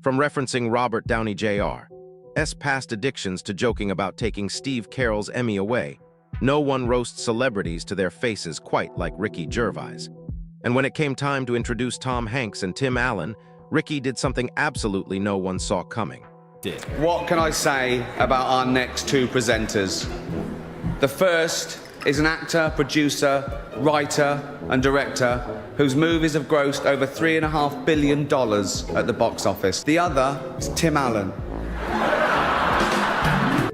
From referencing Robert Downey Jr.'s past addictions to joking about taking Steve Carell's Emmy away, no one roasts celebrities to their faces quite like Ricky Gervais. And when it came time to introduce Tom Hanks and Tim Allen, Ricky did something absolutely no one saw coming. What can I say about our next two presenters? The first is an actor, producer, writer and director whose movies have grossed over $3.5 billion at the box office. The other is Tim Allen.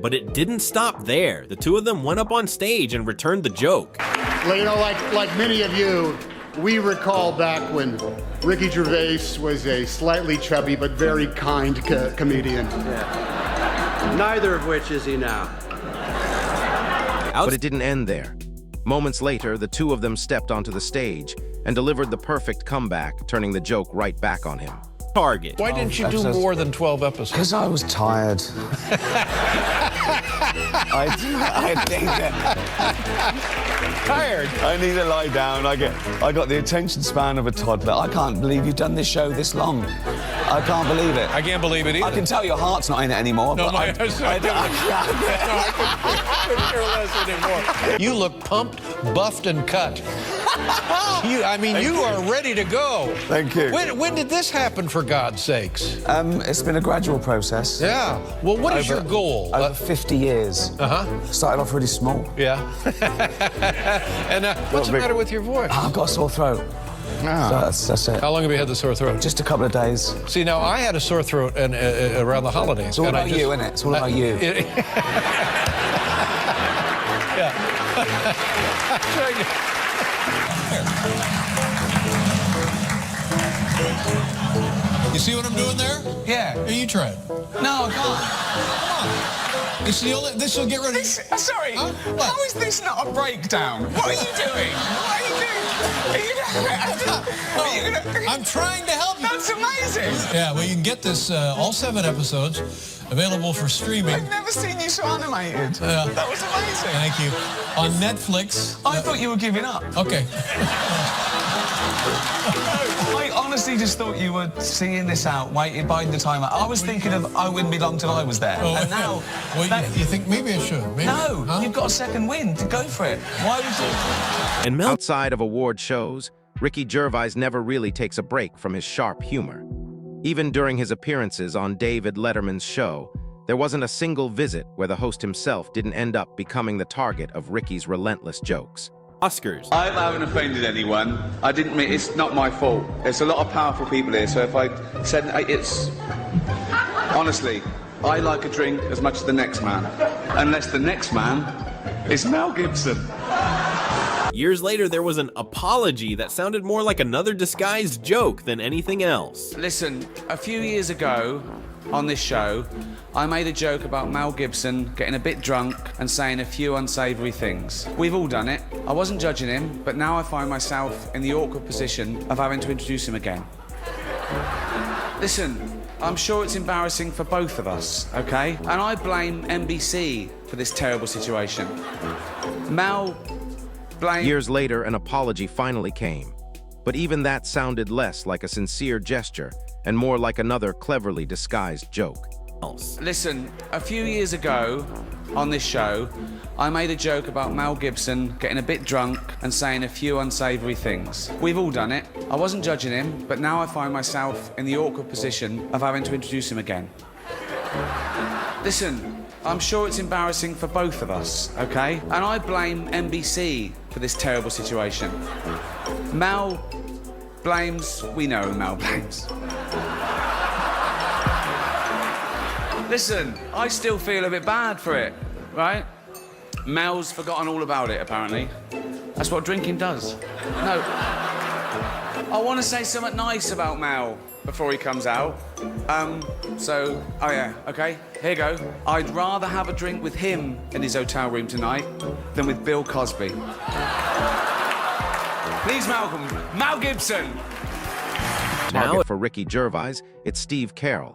But it didn't stop there. The two of them went up on stage and returned the joke. Well, you know, like many of you, we recall back when Ricky Gervais was a slightly chubby but very kind comedian. Yeah. Neither of which is he now. But it didn't end there. Moments later, the two of them stepped onto the stage and delivered the perfect comeback, turning the joke right back on him. Target. Why didn't you do more than 12 episodes? Because I was tired. I need Tired? I need to lie down. I got the attention span of a toddler. I can't believe you've done this show this long. I can't believe it. I can't believe it either. I can tell your heart's not in it anymore. No, but I couldn't care less anymore. You look pumped, buffed, and cut. You are ready to go. Thank you. When did this happen, for God's sakes? It's been a gradual process. Yeah. Well, what is your goal? Over 50 years. Started off really small. Yeah. And what's the matter with your voice? I've got a sore throat. So that's it. How long have you had the sore throat? Just a couple of days. See, now I had a sore throat around the holidays. It's all about you, isn't it? It's all about you. Yeah. You see what I'm doing there? Yeah. Here, you try it. No, I can't. Come on. This will get rid of... Sorry, Huh? how is this not a breakdown? What are you doing? What are you doing? I'm trying to help you. That's amazing. Yeah, well, you can get this, all 7 episodes, available for streaming. I've never seen you so animated. Yeah. That was amazing. Thank you. On Netflix. I thought you were giving up. Okay. I honestly just thought you were seeing this out, waiting, biding the time out. I was thinking of I wouldn't be long till I was there. Oh, and now... Well, you think maybe I should? Maybe. No, huh? You've got a second wind. Go for it. Why would you... And Mel Outside of award shows, Ricky Gervais never really takes a break from his sharp humor. Even during his appearances on David Letterman's show, there wasn't a single visit where the host himself didn't end up becoming the target of Ricky's relentless jokes. Oscars. I haven't offended anyone. I didn't mean, it's not my fault. There's a lot of powerful people here, so if I said it's... Honestly, I like a drink as much as the next man. Unless the next man is Mel Gibson. Years later, there was an apology that sounded more like another disguised joke than anything else. Listen, a few years ago on this show, I made a joke about Mel Gibson getting a bit drunk and saying a few unsavoury things. We've all done it. I wasn't judging him, but now I find myself in the awkward position of having to introduce him again. Listen, I'm sure it's embarrassing for both of us, okay? And I blame NBC for this terrible situation. Mel blamed... Years later, an apology finally came. But even that sounded less like a sincere gesture and more like another cleverly disguised joke. Listen, a few years ago on this show, I made a joke about Mel Gibson getting a bit drunk and saying a few unsavoury things. We've all done it. I wasn't judging him, but now I find myself in the awkward position of having to introduce him again. Listen, I'm sure it's embarrassing for both of us, okay? And I blame NBC for this terrible situation. Mel blames... We know who Mel blames. Listen, I still feel a bit bad for it, right? Mel's forgotten all about it, apparently. That's what drinking does. No. I want to say something nice about Mel before he comes out. Oh yeah, okay, here you go. I'd rather have a drink with him in his hotel room tonight than with Bill Cosby. Please, Malcolm, Mel Gibson. Now, for Ricky Gervais, it's Steve Carell.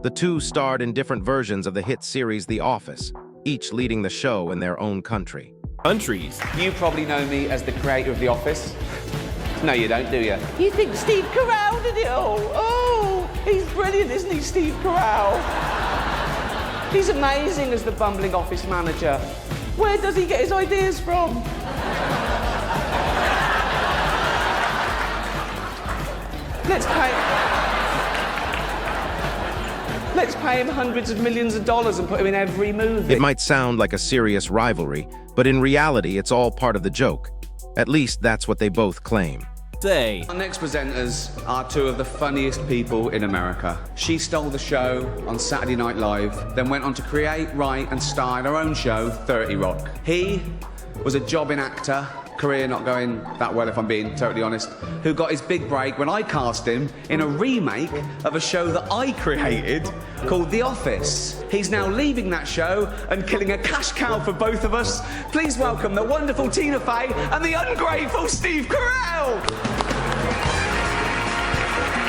The two starred in different versions of the hit series The Office, each leading the show in their own country. Countries. You probably know me as the creator of The Office. No, you don't, do you? You think Steve Carell did it all? Oh! He's brilliant, isn't he, Steve Carell? He's amazing as the bumbling office manager. Where does he get his ideas from? Let's pay him hundreds of millions of dollars and put him in every movie. It might sound like a serious rivalry, but in reality, it's all part of the joke. At least that's what they both claim. Our next presenters are two of the funniest people in America. She stole the show on Saturday Night Live, then went on to create, write and star in her own show, 30 Rock. He was a jobbing actor, career not going that well if I'm being totally honest, who got his big break when I cast him in a remake of a show that I created called The Office. He's now leaving that show and killing a cash cow for both of us. Please welcome the wonderful Tina Fey and the ungrateful Steve Carell!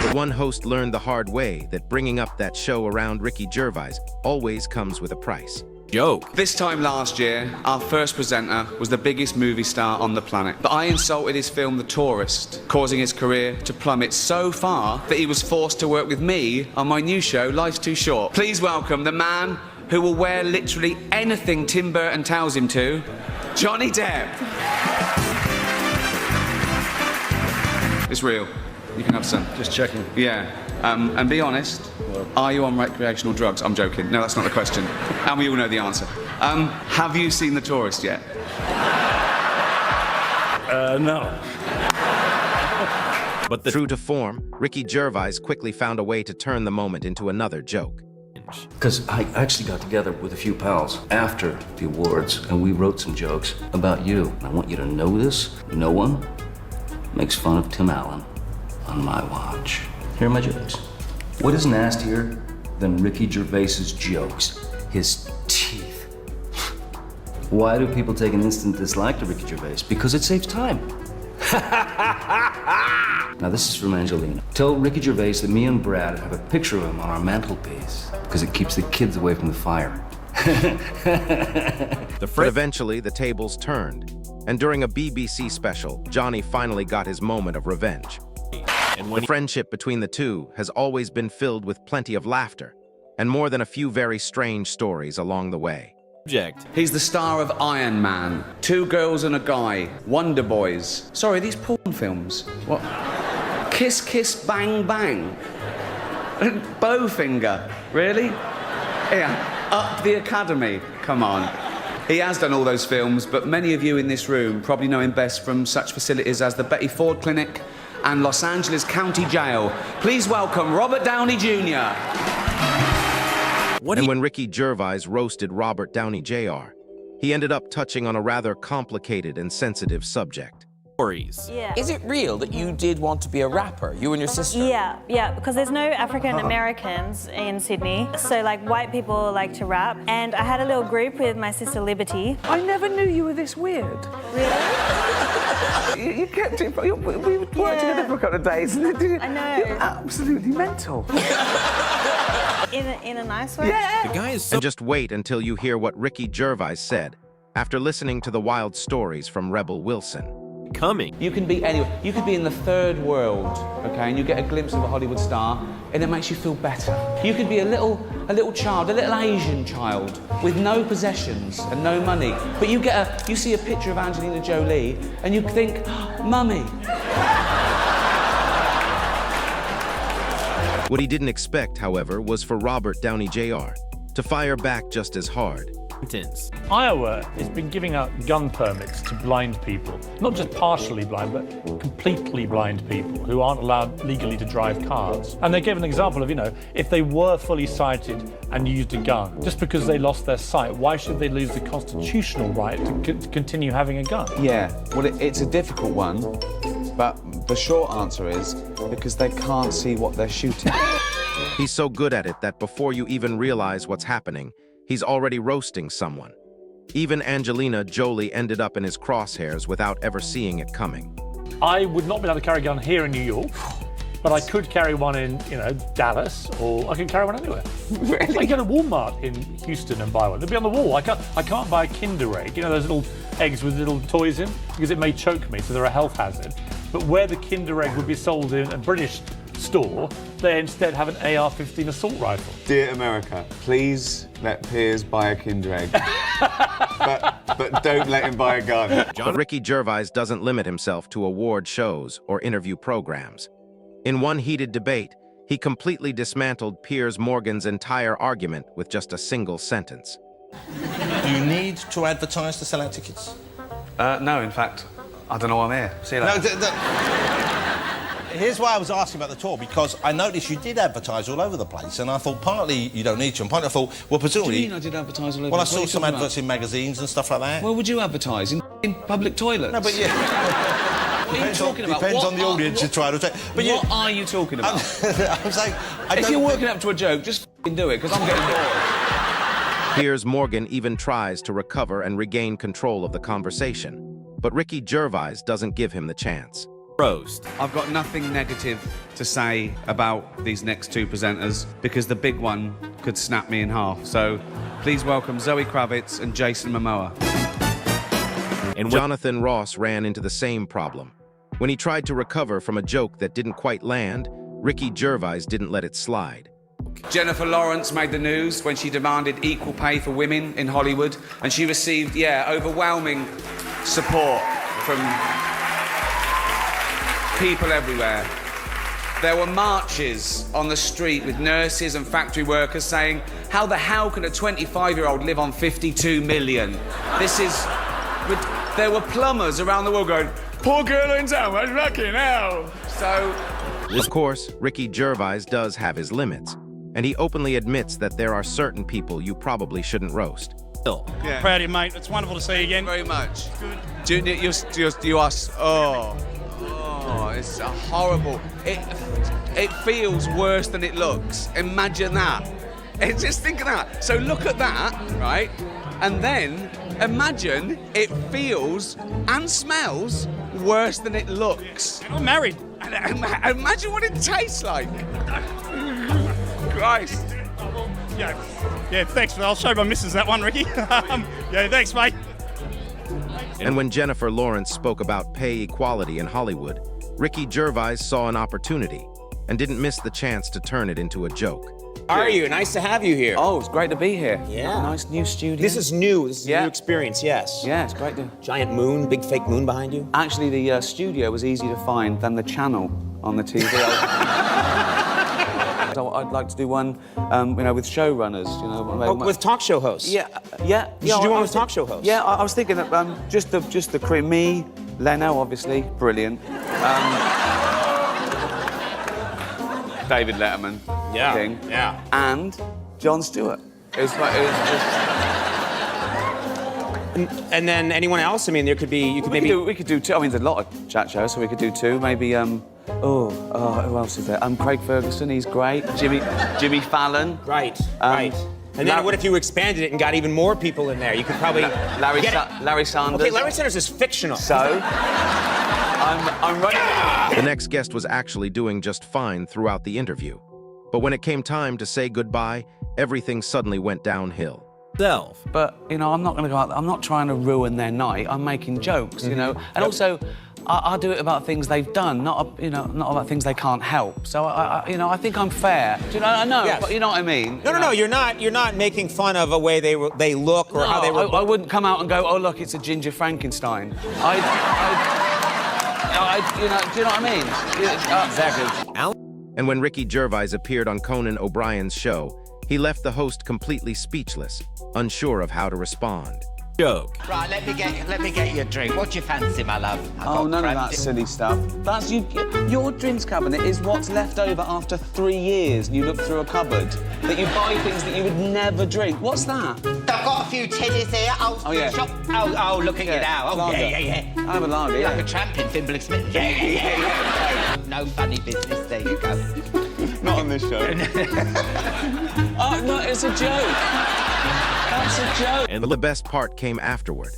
The one host learned the hard way that bringing up that show around Ricky Gervais always comes with a price. Joke. This time last year, our first presenter was the biggest movie star on the planet. But I insulted his film The Tourist, causing his career to plummet so far that he was forced to work with me on my new show, Life's Too Short. Please welcome the man who will wear literally anything Tim Burton tells him to, Johnny Depp. It's real. You can have some. Just checking. Yeah. And be honest, are you on recreational drugs? I'm joking. No, that's not the question. And we all know the answer. Have you seen The Tourist yet? No. But True to form, Ricky Gervais quickly found a way to turn the moment into another joke. Because I actually got together with a few pals after the awards, and we wrote some jokes about you. I want you to know this. No one makes fun of Tim Allen on my watch. Here are my jokes. What is nastier than Ricky Gervais's jokes? His teeth. Why do people take an instant dislike to Ricky Gervais? Because it saves time. Now this is from Angelina. Tell Ricky Gervais that me and Brad have a picture of him on our mantelpiece because it keeps the kids away from the fire. But eventually the tables turned, and during a BBC special, Johnny finally got his moment of revenge. And when The friendship between the two has always been filled with plenty of laughter, and more than a few very strange stories along the way. He's the star of Iron Man, Two Girls and a Guy, Wonder Boys. Sorry, these porn films. What? Kiss Kiss Bang Bang. Bowfinger. Really? Yeah. Up the Academy. Come on. He has done all those films, but many of you in this room probably know him best from such facilities as the Betty Ford Clinic and Los Angeles County Jail. Please welcome Robert Downey Jr. And when Ricky Gervais roasted Robert Downey Jr., he ended up touching on a rather complicated and sensitive subject. Yeah. Is it real that you did want to be a rapper, you and your sister? Yeah, because there's no African Americans in Sydney, so like white people like to rap, and I had a little group with my sister Liberty. I never knew you were this weird. Really? You kept it. We worked together for a couple of days. I know. You're absolutely mental. In a nice way? Yeah. The guy is so And just wait until you hear what Ricky Gervais said after listening to the wild stories from Rebel Wilson. coming. You can be anywhere. You could be in the third world, okay, and you get a glimpse of a Hollywood star, and it makes you feel better. You could be a little child, a little Asian child with no possessions and no money, but you see a picture of Angelina Jolie, and you think, oh, Mummy. What he didn't expect, however, was for Robert Downey Jr. to fire back just as hard. Iowa has been giving out gun permits to blind people, not just partially blind, but completely blind people who aren't allowed legally to drive cars. And they gave an example of, if they were fully sighted and used a gun, just because they lost their sight, why should they lose the constitutional right to continue having a gun? Yeah, well, it's a difficult one, but the short answer is because they can't see what they're shooting. He's so good at it that before you even realize what's happening, he's already roasting someone. Even Angelina Jolie ended up in his crosshairs without ever seeing it coming. I would not be able to carry a gun here in New York, but I could carry one in, Dallas, or I could carry one anywhere. Really? I go to Walmart in Houston and buy one. They'll be on the wall. I can't buy a Kinder Egg, those little eggs with little toys in, because it may choke me, so they're a health hazard. But where the Kinder Egg would be sold in a British store, they instead have an AR-15 assault rifle. Dear America, please let Piers buy a Kinder Egg. but don't let him buy a gun. But Ricky Gervais doesn't limit himself to award shows or interview programs. In one heated debate, he completely dismantled Piers Morgan's entire argument with just a single sentence. Do you need to advertise to sell out tickets? No, in fact, I don't know why I'm here. See you later. Here's why I was asking about the tour, because I noticed you did advertise all over the place, and I thought partly you don't need to, and partly I thought, well, presumably... What do you mean I did advertise all over Well, I the place? saw some adverts in magazines and stuff like that. Where would you advertise? In public toilets? No, but yeah... What are you talking about? Depends on the audience you try to take. But what are you talking about? I'm saying... If you're working up to a joke, just f***ing do it, because I'm getting bored. Piers Morgan even tries to recover and regain control of the conversation, but Ricky Gervais doesn't give him the chance. Roast. I've got nothing negative to say about these next two presenters, because the big one could snap me in half. So please welcome Zoe Kravitz and Jason Momoa. And Jonathan Ross ran into the same problem. When he tried to recover from a joke that didn't quite land, Ricky Gervais didn't let it slide. Jennifer Lawrence made the news when she demanded equal pay for women in Hollywood, and she received, overwhelming support from people everywhere. There were marches on the street with nurses and factory workers saying, how the hell can a 25-year-old live on 52 million? There were plumbers around the world going, poor girl in town, what's lucky now? So... Of course, Ricky Gervais does have his limits, and he openly admits that there are certain people you probably shouldn't roast. Yeah. Proud of you, mate. It's wonderful to see you again. Very much. Good. You are... Oh, it's horrible. It feels worse than it looks. Imagine that. Just think of that. So look at that, right? And then imagine it feels and smells worse than it looks. I'm married. And imagine what it tastes like. Christ. Yeah, thanks. I'll show my missus that one, Ricky. Yeah, thanks, mate. And when Jennifer Lawrence spoke about pay equality in Hollywood, Ricky Gervais saw an opportunity and didn't miss the chance to turn it into a joke. How are you? Nice to have you here. Oh, it's great to be here. Yeah. Nice new studio. This is new. This is a new experience, yes. Yeah, it's great to... Giant moon, big fake moon behind you. Actually, the studio was easier to find than the channel on the TV. So I'd like to do one, with showrunners, with talk show hosts? Yeah. You should do one with talk show hosts. Yeah, I was thinking that just the crew. Me, Leno, obviously, brilliant. David Letterman, King. Yeah. And Jon Stewart. It was just... And then anyone else? I mean, there could be, We could do two. I mean, there's a lot of chat shows, so we could do two. Maybe, who else is there? Craig Ferguson, he's great. Jimmy Fallon. Right. And then what if you expanded it and got even more people in there? You could probably... Larry Sanders. Okay, Larry Sanders is fictional. So, I'm ready. The next guest was actually doing just fine throughout the interview. But when it came time to say goodbye, everything suddenly went downhill. But, I'm not going to go out. I'm not trying to ruin their night. I'm making jokes, And also, I do it about things they've done, not about things they can't help. So, I think I'm fair. Do you know? I know, yes. But you know what I mean? No. You're not making fun of a way they look or how they were. I wouldn't come out and go, oh, look, it's a ginger Frankenstein. Do you know what I mean? Exactly. And when Ricky Gervais appeared on Conan O'Brien's show, he left the host completely speechless, unsure of how to respond. Joke. Right, let me get you a drink. What do you fancy, my love? None of that silly stuff. That's your drinks cabinet is what's left over after 3 years. You look through a cupboard that you buy things that you would never drink. What's that? I've got a few teddies here. Shop. Oh, look at you now. Oh, yeah. I have a lager. You're like a tramp in Thimble Smith. Yeah. No funny business. There you go. Not on this show. Oh, no, it's a joke. That's a joke. But the best part came afterward.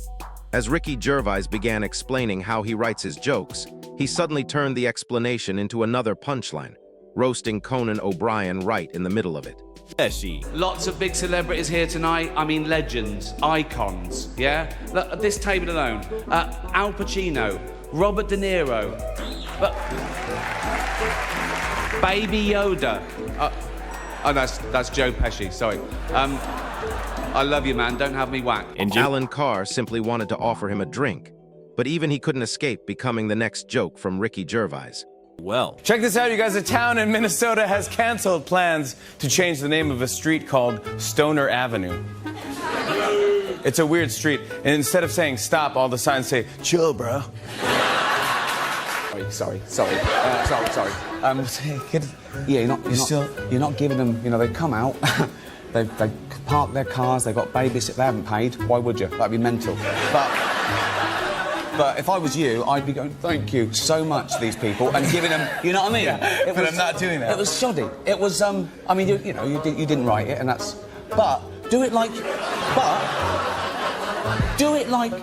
As Ricky Gervais began explaining how he writes his jokes, he suddenly turned the explanation into another punchline, roasting Conan O'Brien right in the middle of it. Pesci. Lots of big celebrities here tonight. I mean, legends, icons, yeah? Look, at this table alone, Al Pacino, Robert De Niro. But Baby Yoda. Oh, that's Joe Pesci, sorry. I love you, man. Don't have me whacked. And Alan Carr simply wanted to offer him a drink, but even he couldn't escape becoming the next joke from Ricky Gervais. Well, check this out, you guys. A town in Minnesota has canceled plans to change the name of a street called Stoner Avenue. It's a weird street, and instead of saying stop, all the signs say, chill, bro. Sorry. Yeah, you're not giving them, you know, they come out, they park their cars, they've got babysitters, they haven't paid. Why would you? That'd be mental. But if I was you, I'd be going, thank you so much to these people, and giving them, you know what I mean? Yeah, but I'm not doing that. It was shoddy. It was, I mean, you didn't write it, and that's, but do it like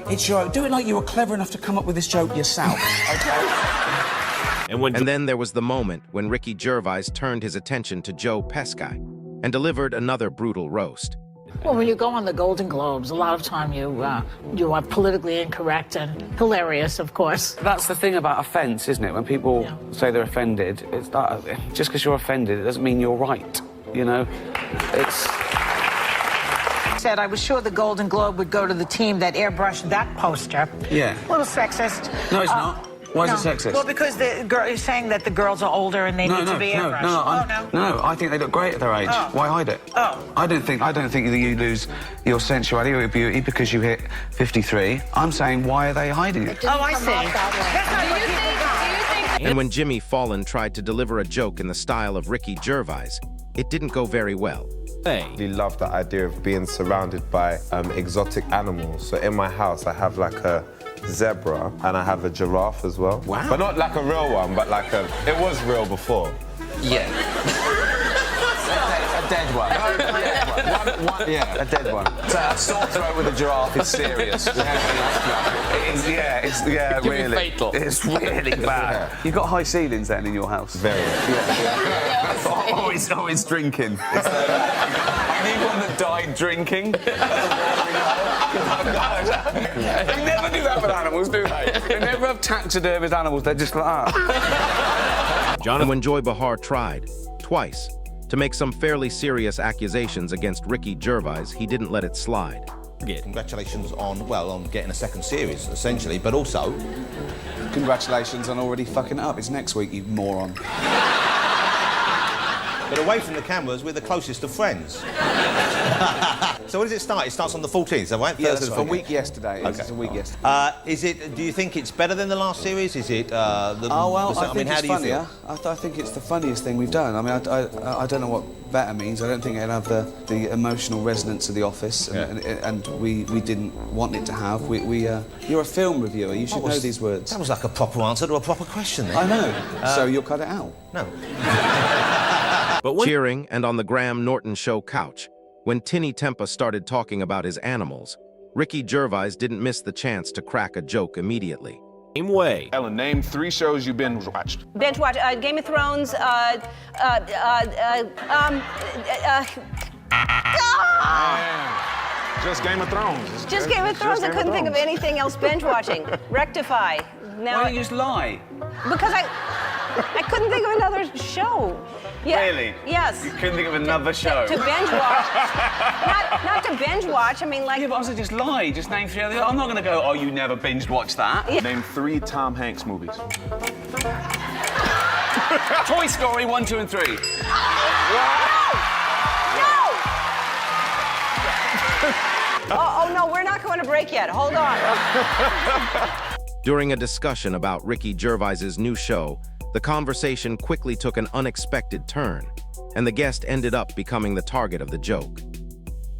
it's your own. Do it like you were clever enough to come up with this joke yourself, okay? And then there was the moment when Ricky Gervais turned his attention to Joe Pesci and delivered another brutal roast. Well, when you go on the Golden Globes, a lot of time you are politically incorrect and hilarious, of course. That's the thing about offence, isn't it? When people say they're offended, it's that, just because you're offended, it doesn't mean you're right, you know? It's... Said I was sure the Golden Globe would go to the team that airbrushed that poster. Yeah. A little sexist. No, it's not. Why is it sexist? Well, because the girl is saying that the girls are older and they need to be airbrushed. No, I think they look great at their age. Oh. Why hide it? Oh. I don't think that you lose your sensuality or your beauty because you hit 53. I'm saying, why are they hiding it? Oh, I see. That's not what people got. And when Jimmy Fallon tried to deliver a joke in the style of Ricky Gervais, it didn't go very well. I really love the idea of being surrounded by exotic animals. So in my house, I have like a zebra and I have a giraffe as well. Wow. But not like a real one, but like it was real before. Yeah. A dead one. A dead one. So a sore throat with a giraffe is serious. It's really fatal. It's really bad. You've got high ceilings then in your house. Very. Always drinking. I need one that died drinking. They never do that with animals, do they? They never have taxidermist animals. They're just like that. And when Joy Behar tried, twice, to make some fairly serious accusations against Ricky Gervais, he didn't let it slide. Congratulations on getting a second series, essentially, but also... Congratulations on already fucking it up. It's next week, you moron. But away from the cameras, we're the closest of friends. So when does it start? It starts on the 14th, is that right? Yeah, it's a week yesterday. Okay. It's a week yesterday. Do you think it's better than the last series? Is it I think it's funnier. I think it's the funniest thing we've done. I mean, I don't know what better means. I don't think it'll have the emotional resonance of The Office, and we didn't want it to have. You're a film reviewer. You should know these words. That was like a proper answer to a proper question then. I know. So you'll cut it out. No. Cheering and on the Graham Norton show couch, when Tinny Tempa started talking about his animals, Ricky Gervais didn't miss the chance to crack a joke immediately. Same way. Ellen, name 3 shows you've binge-watched. Binge-watch, Game of Thrones, Just Game of Thrones. Just Game of Thrones. I couldn't think of anything else binge-watching. Rectify. Now, why don't you just lie? Because I couldn't think of another show. Yeah. Really? Yes. You couldn't think of another show? To binge watch. not to binge watch, I mean like... Yeah, but also just lie. Just name 3 other... I'm not going to go, oh, you never binge watch that. Yeah. Name 3 Tom Hanks movies. Toy Story 1, 2, and 3. Oh, no, we're not going to break yet. Hold on. During a discussion about Ricky Gervais's new show, the conversation quickly took an unexpected turn, and the guest ended up becoming the target of the joke.